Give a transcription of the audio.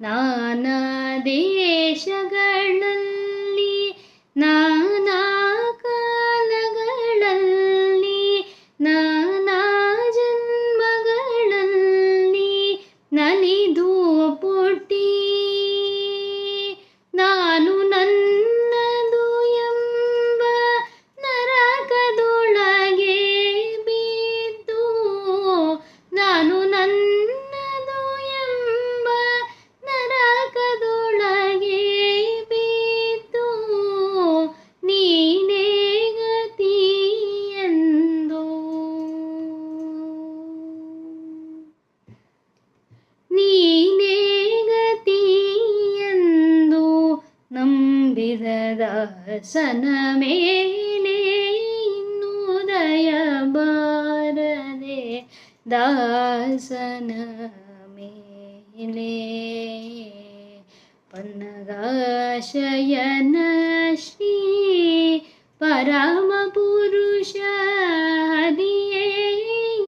ನಾನಾ ದೇಶಗಳಲ್ಲಿ ನಾನಾ ಕಾಲಗಳಲ್ಲಿ ನಾನಾ ಜನ್ಮಗಳಲ್ಲಿ ನಲಿದು ಪುಟ್ಟಿ ನಾನು ನನ್ನದು ಎಂಬ ನರಕದೊಳಗೆ ಬಿದ್ದು ನಾನು ನನ್ನದು ಎಂಬ ನರಕದೊಳಗೆ ಬಿದ್ದು ನೀನೇ ಗತಿಯೆಂದು ನೀನೇ ಗತಿಯೆಂದು ನಂಬಿದ ದಾಸನ ಮೇಲೆ ಇನ್ನೂ ದಯ ಬಾರದೆ ದಾಸನ ಮೇಲೆ ಪನ್ನಗ ಶಯನ ಶ್ರೀ ಪರಮ